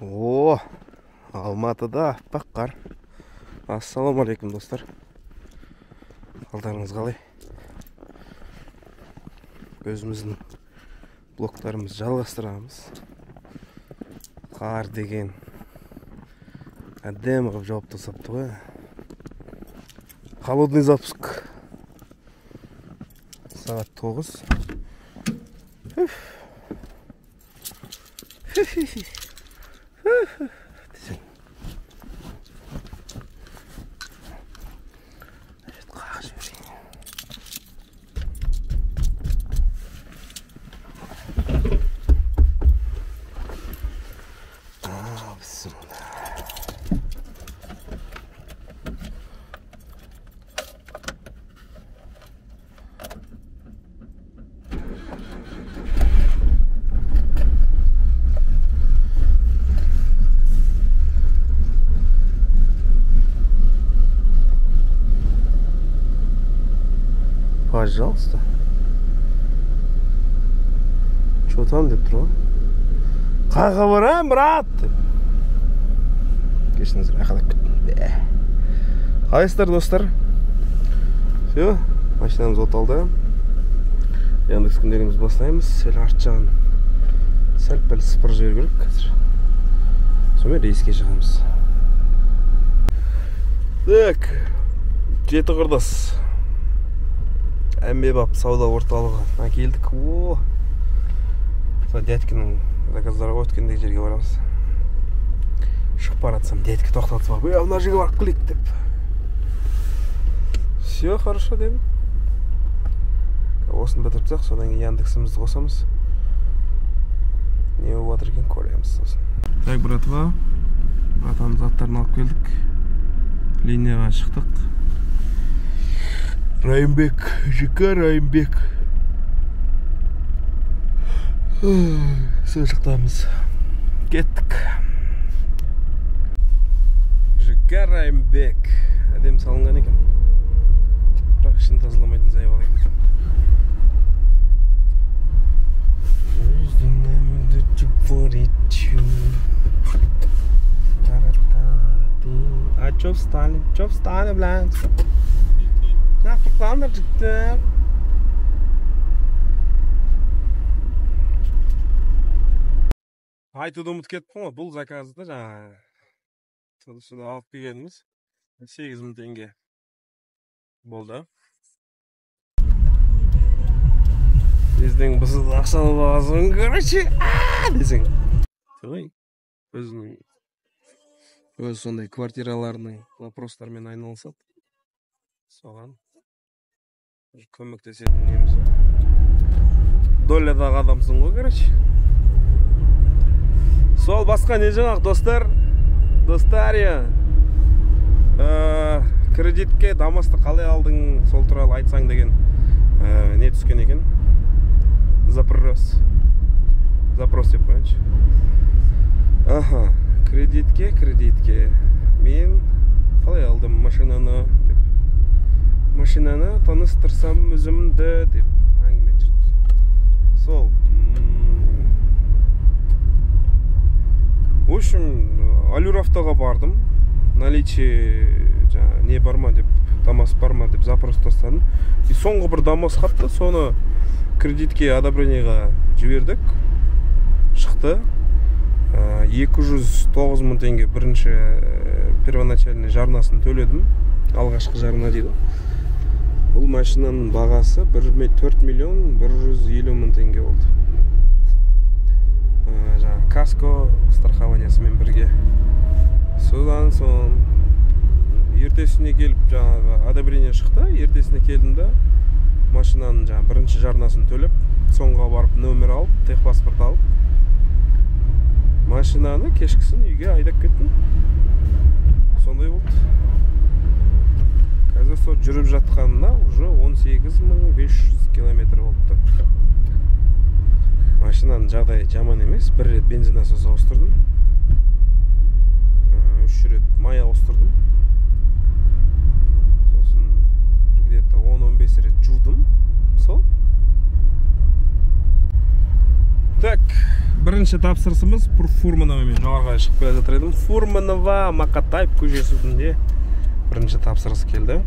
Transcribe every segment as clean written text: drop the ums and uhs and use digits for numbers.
О, Алматыда аппақ қар. Ассалаумағалейкум достар. Қалдарыңыз қалай? Өзіміздің блоктарымыз жалғастырамыз. Қар деген әдемі қылып жауып тастапты ғой. Холодный запуск. Сағат 9. Пожалуйста. Что там деп тұр ғой? Қаға барам, брат! Кешіңіздер, ақалап кеттім. Қалайсыздар, достар? Все, машинамыз оталды. Яндекс күндеріміз бастаймыз. Сәл арт жағын сәл-пәл сыпырып жіберу керек қазір. Сонымен рейске шығамыз. Так, жеті құрдас. Әмбебап сауда орталығы келдік. Сол дядькінің заказдарға өткендегі жерге барамыз. Шығып баратсам, дядька тоқтатып алып, мына жерге барып келейік деп. Все хорошо дедім. Осыны бітірсек, содан кейін Яндексімізді қосамыз. Не болып жатыр екен көреміз сосын. Так, братва, атамыз аттарын алып келдік. Линияға шықтық. Райымбек, ЖК Райымбек. Сол жақтамыз. Кеттік. ЖК Райымбек. Әдем салынған екен. Бірақ ішін тазаламайтын зайбал екен. А чё встали? Чё встали, блядь? Нахуй жігіттер. Айтуды ұмыт кеттім ғой, бұл заказды жаңа сюда алып келгеніміз 8.000 теңге болды. Біздің бұзылды ақшалы бағасын көрші десең. Өзінің өз сондай квартираларының вопростармен айналысады. Соған көмектесетін неміз. Долядағы адамсың ғой, короче. Сол басқа не жаңақ, достар? Достар, кредитке дамасты қалай алдың, сол туралы айтсаң деген не түскен екен? Запрос деп қойыншы. Кредитке. Мен қалай алдым машинаны деп. Машинаны таныстырсам өзімді деп әңгімен жүрді. Сол. В общем, Алюрафтаға бардым. Наличие не бар ма деп, дамас бар ма деп запрос тастадым. И соңғы бір дамас хатты, соны кредитке одобрениеға жібердік. Шықты. 209 мың теңге бірінші первоначальный жарнасын төледім. Алғашқы жарна дейді. Бұл машинаның бағасы 4 миллион 150 мың теңге болды. Каско страхованиясымен бірге. Содан соң ертесіне келіп жаңағы одобрение шықты. Ертесіне келдім да машинаның бірінші жарнасын төлеп, соңға барып нөмір алып, техпаспорт алып, машинаны кешкісін үйге айдап кеттім. Сондай болды. Қазір сол жүріп жатқанына уже 18.500 километр болыпты. Машинаның жағдайы жаман емес. Бір рет бензин насос ауыстырдым. 3 рет май ауыстырдым. Сосын где-то 10-15 рет жудым. Сол. Так, birinchi topsirishimiz Furmanova men jo'g'arg'a chiqib kela жатыр edim. Furmanova Maqatayev ko'chasida birinchi topsirish keldi.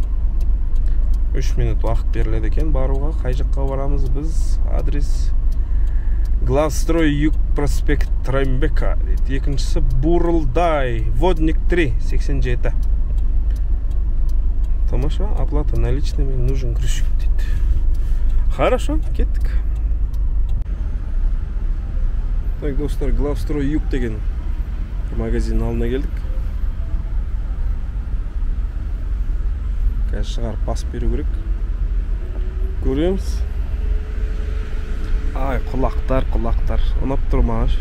3 minut vaqt beriladi ekan baruga. Qay yoqqa boramiz biz? Adres Главстрой Юг проспект Трамбека deydi. Ikkinchisi Бурылдай, Водник 3, 87. Тамаша, оплата наличными, нужен грузчик deydi. Хорошо, ketdik. Так, dostlar, Главстрой Юг деген магазин алдына келдік. Қазір шығарып басып беру керек. Көреміз. Ай, құлақтар. Ұнап тұр мағаш.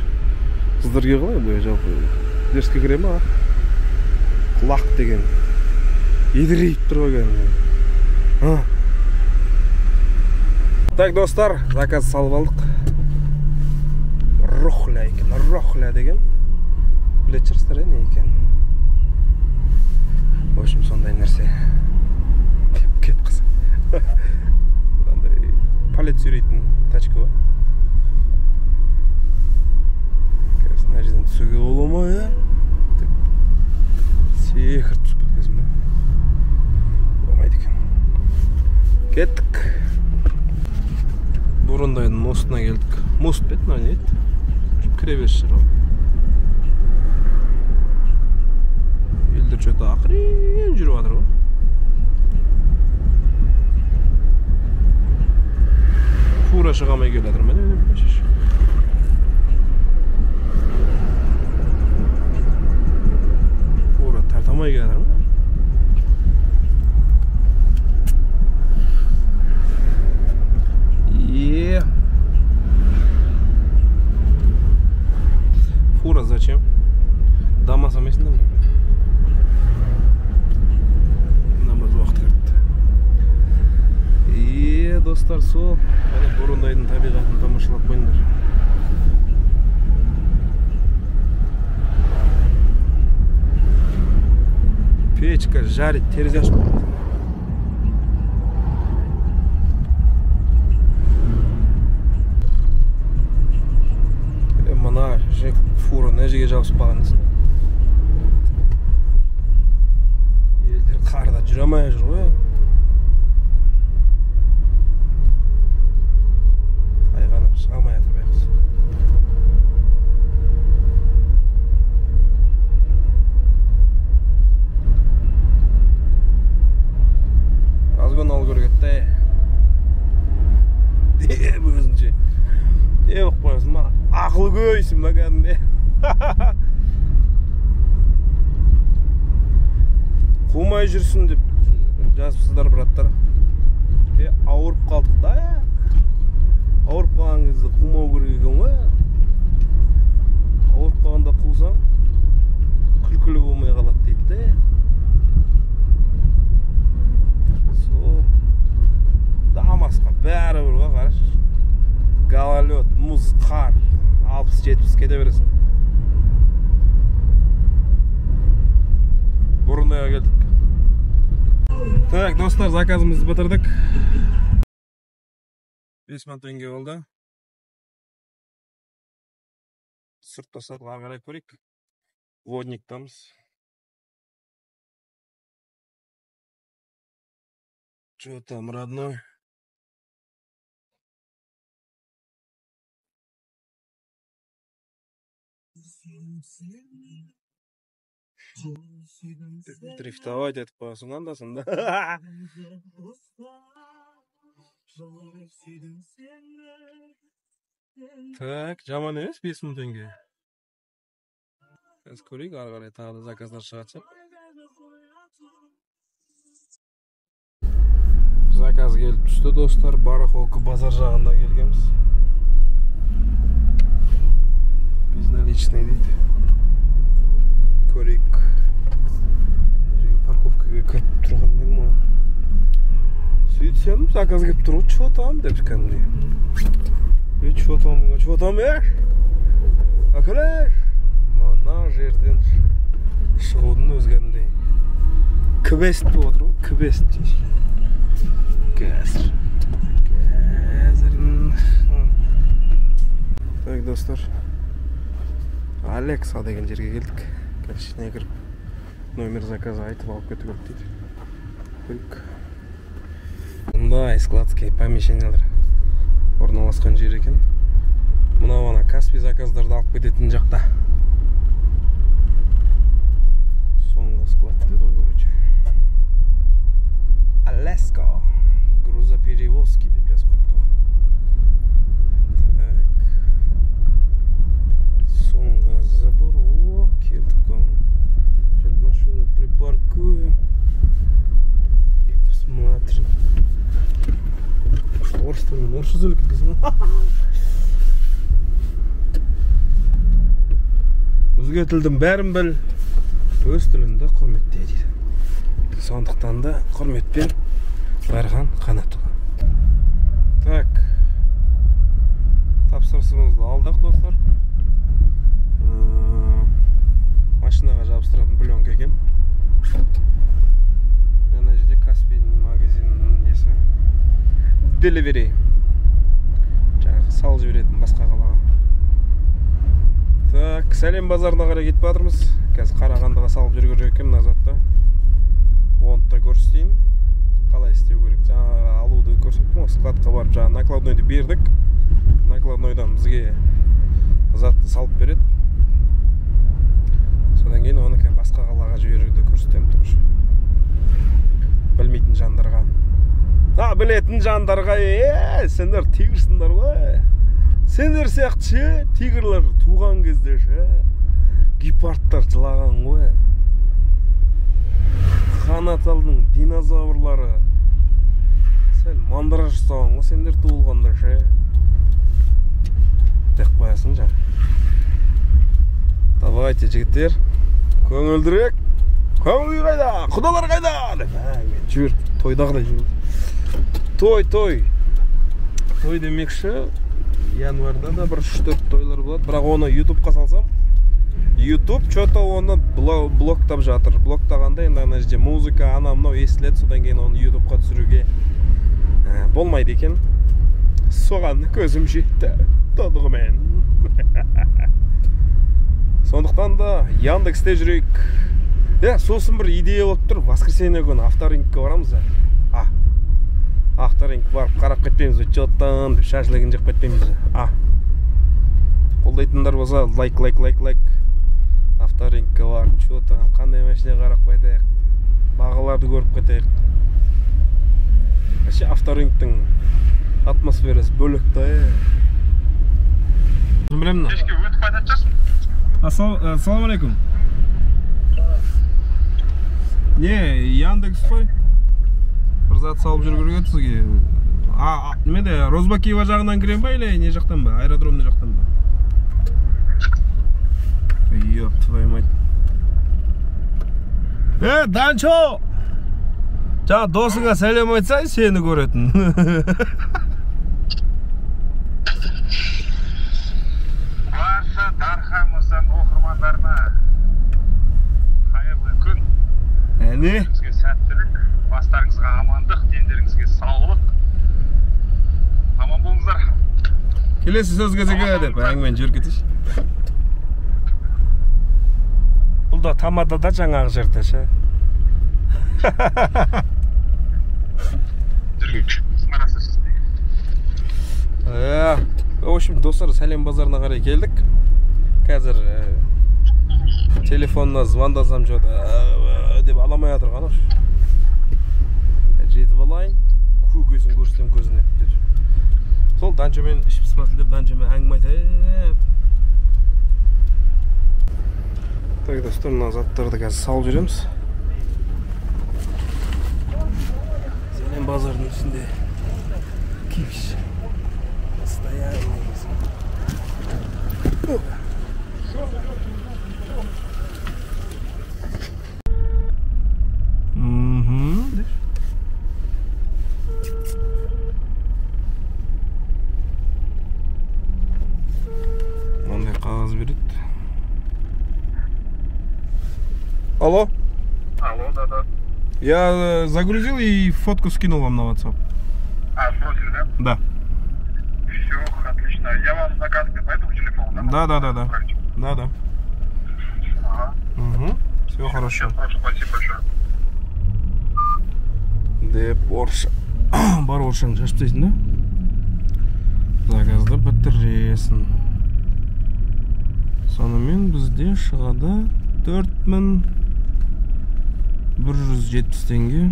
Қыздырге қалай бұл жалпы. Дерске кіре ма? Құлақ деген. Едірейіп тұр оған. Так, достар, заказ салып алдық. Рохля екен, рохля деген. Білет жүрістер не екен. В общем, сондай нәрсе. Кеп қыз. Палет сүйрейтін тачка бар. Мына жерден түсуге бола ма, секіріп түсіп кеткенсің ба? Болмайды екен. Кеттік. Бурындайдың мостына келдік. Мост бет, мына не еді? Кіре берші шығар. Елдер жөті ақырын жүріп жатыр ғой. Фура шығамай келе жатыр ма? Фура тартамай келе жатыр ма? Фура зачем? Дама самесінде ме? Намаз уақыт кірді. Достар, сол Бурындайдың табиғатын тамашалап қойыңдар. Печка жарит, терезе ашып қойды. Мына фура не жерге жабысып қалғаныз. Елдер қарда жүре алмай жүр ғой. Шығамай жатыр байқыз. Разгон алу керек еді. Деп өзінше. Не болып қойсың ма? Ақылы көйсің ба кәдімде. Қумай жүрсін деп жазыпсыздар, браттар. Ауырып қалдық да. Ауырып қалған кезде қумау керек екен ғой. Ауырып қалғанда қусаң, күлкілі болмай қалады дейді де. Сол Дамасқа бәрі бір ғой, қараш. Гололед, мұз, қар, 60-70 кете бересің. Бурындайға келдік. Так, достар, заказымызды бітірдік. 5 мың теңге болды. Сыртта сатыға қарай көрейік. Водниктамыз. Что там, родной? Дрифтовать это по надо, да? Так, жаман емес, 5 мың теңге. Қазір көрейік, ары қарай тағы да заказдар шығатса. Заказ келіп түсті, достар. Барахолка базар жағында келгенбіз. Безналичный дейді. Көрейік. Парковкаға кіріп тұрғандай ма? Сөйтсем, заказ келіп тұру, чего там деп кәдімгідей. Чего там, Акалаш! Мана жерден шығудың өзгендей. Квест болып отыр ғой, квест. Қазір. достар, Алекса деген жерге келдік. Кәлішіне кіріп, номер заказа айтып алып кету керек дейді. Көрік. Мұндай складские помещениялар орналасқан жер екен. Мынау ана Каспий заказдарды алып кететін жақта. Соңғы склад деді ғой, короче. Аляска грузоперевозки деп жазып қойыпты. Так. Соңғы забор. О, келдік қой. Сейчас машину припаркуем и посмотрим. Орыс тілін орыс сөйлеп кеткенсің ғой. Өзге тілдің бәрін біл, өз тіліңді құрметте дейді. Сондықтан да құрметпен барған қанатұға. Так, тапсырысымызды алдық, достар. Машинаға жабыстыратын пленка екен. Ана жерде Каспий магазинінің несі. Delivery. Жаңағы салып жіберетін басқа қалаға. Так, Сәлем базарына қарай кетіп жатырмыз. Қазір Қарағандыға салып жүрген екен назатта. Оны да көрсетейін. Қалай істеу керек? Жаңағы алуды көрсеттім. Складқа барып жаңағы накладнойды бердік. Накладнойдан бізге затты салып береді. Содан кейін оны басқа қалаға жіберуді көрсетемін тұрыш. Білмейтін жандарға. Білетін жандарға, сендер тигірсіңдер ғой. Сендер сияқты тигрлер туған кезде гепардтар жылаған ғой. Қанаталдың динозаврлары сәл мандыраж ұстаған ғой, сендер туылғанда деп қоясың жа. Давайте, жігіттер, көңілдірек. Көңіл қайда, құдалар қайда деп жүр, тойдағыдай жүр. Той демекші, январда да бір 3-4 тойлар болады. Бірақ оны YouTube'қа салсам, YouTube что-то оны блоктап жатыр. Блоктағанда енді ана жерде музыка, ана-мынау естіледі, содан кейін оны YouTube'қа түсіруге болмайды екен. Соған көзім жетті, тодығымен. Сондықтан да Яндексте жүрейік. Сосын бір идея болып тұр, воскресенье күні авторынкке барамыз. Авторынк барып қарап кетпейміз, чоттан деп шашылығын жеп кетпейміз. Қолдайтындар болса лайк. Авторынкке барып, чоттан қандай машина қарап қайтайық, бағаларды көріп кетейік. Авторынктың атмосферасы бөлікті. Білемін. Кешке өтіп қайтатын жасын? Ассалам алейкум. Не, Яндекс қой. Бір зат салып жүргірге сізге. Немеде, Розбакиева жағынан кірем ба, или не жақтан ба? Аэродромный жақтан ба? Ёп, твою мать. Данчо! Жаңа досыңа сәлем айтсай, сені көретін. Барша Дархан Мырзаның оқырмандарына қайырлы күн. Не? Сізге сәттілік, бастарыңызға амандық, дендеріңізге саулық. Аман болыңыздар. Келесі сөз кезегі деп әңгімен жүр кетеш. Бұл да Тамадада жаңағы жерде ше. В общем, достар, Сәлем базарына қарай келдік. Қазір телефонына звондасам деп аламай жатырған. Жетіп алайын, көзін көрсетем көзіне. Сол Данчомен ішіп пысмасын деп Данчомен әңгіме айтайып. Так, достар, мына заттарды қазір салып жүреміз. Сәлем базардың үстінде кипиш. Мындай қағаз береді. Алло? Алло, да. Я загрузил и фотку скинул вам на WhatsApp. Сбросили, да? Да. Все, отлично. Я вам заказ по этому телефону Да. Да. Ага. Угу. Все хорошо. Спасибо большое. Деп орысша бар орысшаны шашып тастайсың да, заказды бітіресің. Сонымен бізде шығады 4170 теңге.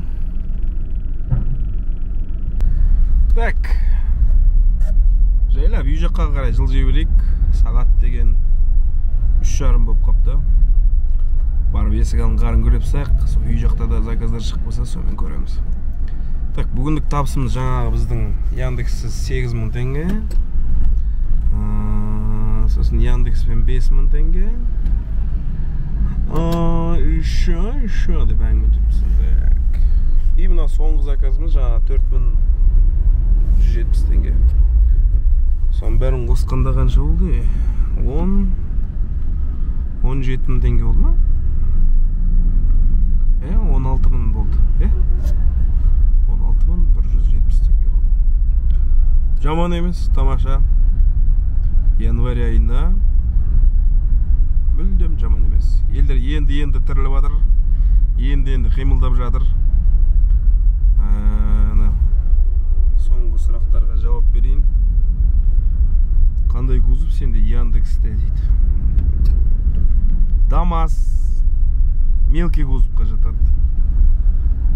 Так, жайлап үй жаққа қарай жылжи берейік. Сағат деген 3:30 болып қапты. Барып есік алдын қарын көріп сақ, сол үй жақта да заказдар шықпаса, сонымен көреміз. Так, бүгіндік табысымыз жаңағы біздің Яндекс 8000 теңге. Сосын Яндекспен 5000 теңге. Еще деп әңгіме жүріпсін. Так. И мына соңғы заказымыз жаңағы 4170 теңге. Соның бәрін қосқанда қанша болды? 17 теңге болды ма? 16.000 болды. 16.170 теңге болды. Жаман емес, тамаша. Январь айында мүлдем жаман емес. Елдер енді тіріліп жатыр. Енді қимылдап жатыр. Соңғы сұрақтарға жауап берейін. Қандай кузов сенде Яндексте дейді? ДАМАЗ мелкий кузовқа жатады.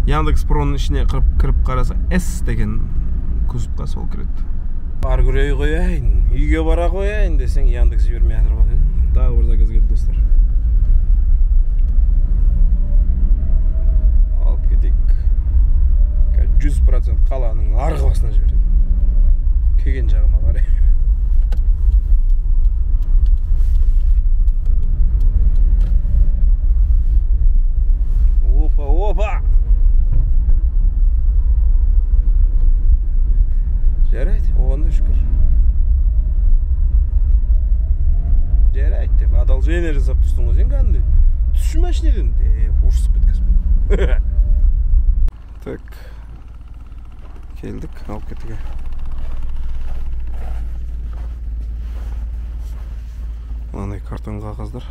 Яндекс Проның ішіне кіріп қараса S деген кузовқа сол кіреді. Бар көрей қояйын, үйге бара қояйын десең Яндекс жібермей жатыр ғой. Тағы бір заказ келді достар. Алып кетейік. 100% қаланың арғы басына жібереді. Келген жағыма қарай. Опа! Жарайды, оған да шүкір. Жарайды деп, одолжение жасап тұрсың ғой, сен кәдімгі түсші машинеден деп ұрсып кеткізіп. Так, келдік, алып кетіге. Мынандай картон қағаздар.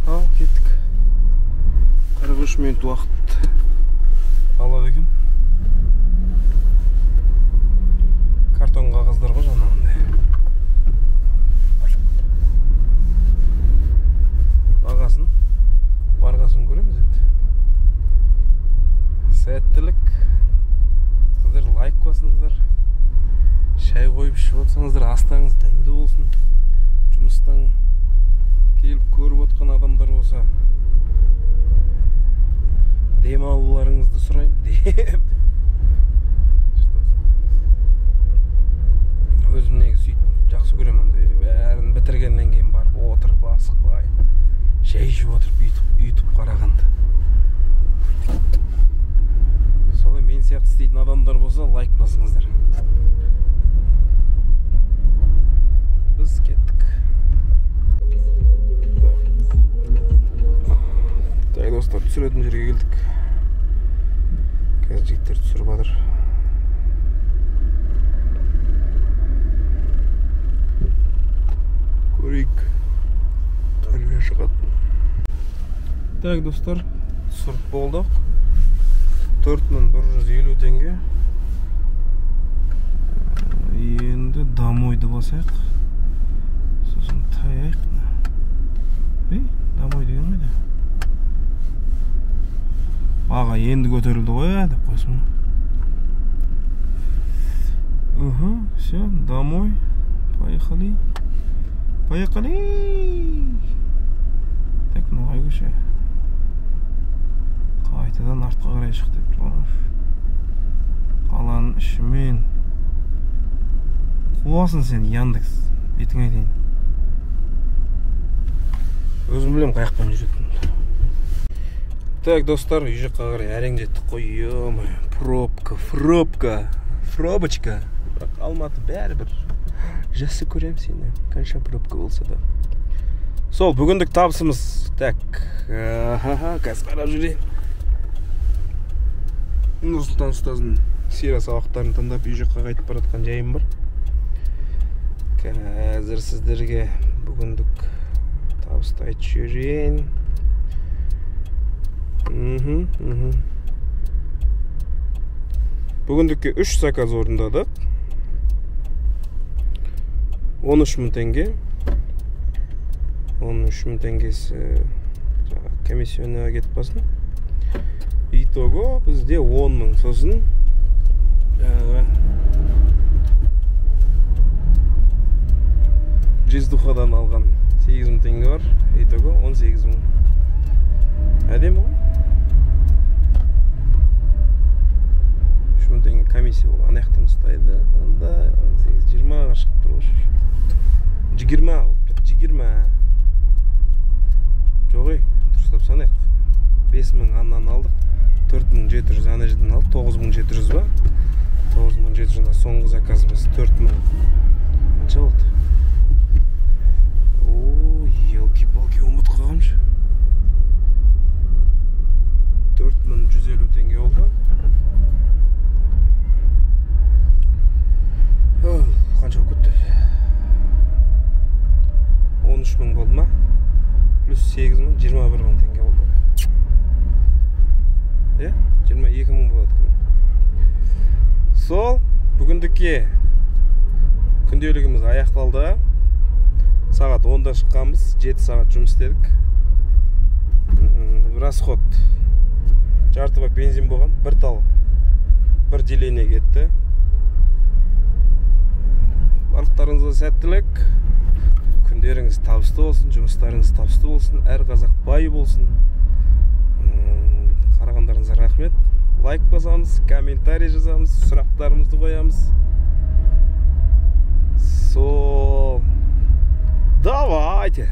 Ал, кеттік. 43 минут уақыт алады екен. Картон қағаздар ғой жаңағындай. Барғасын көреміз енді. Сәттілік. Сіздер лайк қосыңыздар. Шай қойып ішіп отырсаңыздар, астарыңыз дәмді болсын. Жұмыстан келіп көріп отқан адамдар болса, дем алуларыңызды сұраймын деп. Өзім негізі сөйтіп жақсы көремін. Бәрін бітіргеннен кейін барып отырып асықпай, шай ішіп отырып YouTube қарағанды. Солай мен сияқты істейтін адамдар болса, лайк басыңыздар. Біз кеттік. Так, достар, түсіретін жерге келдік. Қазір жігіттер түсіріп жатыр. Көрейік. Тәрбие шығады. Так, достар, түсіріп болдық. 4150 теңге. Енді домойды басайық. Сосын таяйық. Домой деген қайда? Баға енді көтерілді ғой, деп қойсын. Все, домой. Поехали. Так, ноғай көше. Қайтадан артқа қарай шық деп тұрмаш. Қаланың ішімен. Қуасың сен, Яндекс. Бетің айтайын. Өзім білем қаяқпен жүретін. Так, достар, үй жаққа қарай әрең жеттік қой. Ё-моё, пробочка. Бірақ Алматы бәрібір жақсы көрем сені. Қанша пробка болса да. Сол, бүгіндік табысымыз. Так, қазір қарап жүрейін. Нұрсұлтан ұстаздың сира сабақтарын тыңдап үй жаққа қайтып баратқан жайым бар. Қазір сіздерге бүгіндік табысты айтып жүрейін. Бүгіндікке 3 заказ орындадық. 13.000 теңге. 13.000 теңгесі комиссионға кетіп басын. Итого бізде 10.000, сосын Жиздухадан алған 8.000 теңге бар. Итого 18.000. Әдемі ғой? 3.000 теңге комиссия ол анаяқтан ұстайды. Онда 18-20-ға шығып тұр. 20 алып тұр. 20. Жоғай, дұрыстап санайық. 5.000 аннан алдық. 4.700 ана жерден алдық. 9.700 ба? 9.700 соңғы заказымыз 4.000. Қанша болды? Елки-палки ұмыт қалғамшы. 4.150 теңге oldu. Қанша көтті? 13.000 болды ма? Плюс 8.000, 21.000 теңге болды. 22.000 болады. Сол, бүгіндікке күнделігіміз аяқталды. Сағат 10-да шыққанбыз, 7 сағат жұмыс істедік. Расход жарты бак бензин болған, бір деление кетті. Барлықтарыңызға сәттілік, күндеріңіз табысты болсын, жұмыстарыңыз табысты болсын, әр қазақ бай болсын. Қарағандарыңызға рахмет. Лайк басамыз, комментарий жазамыз, сұрақтарымызды қоямыз. Сол, давайте!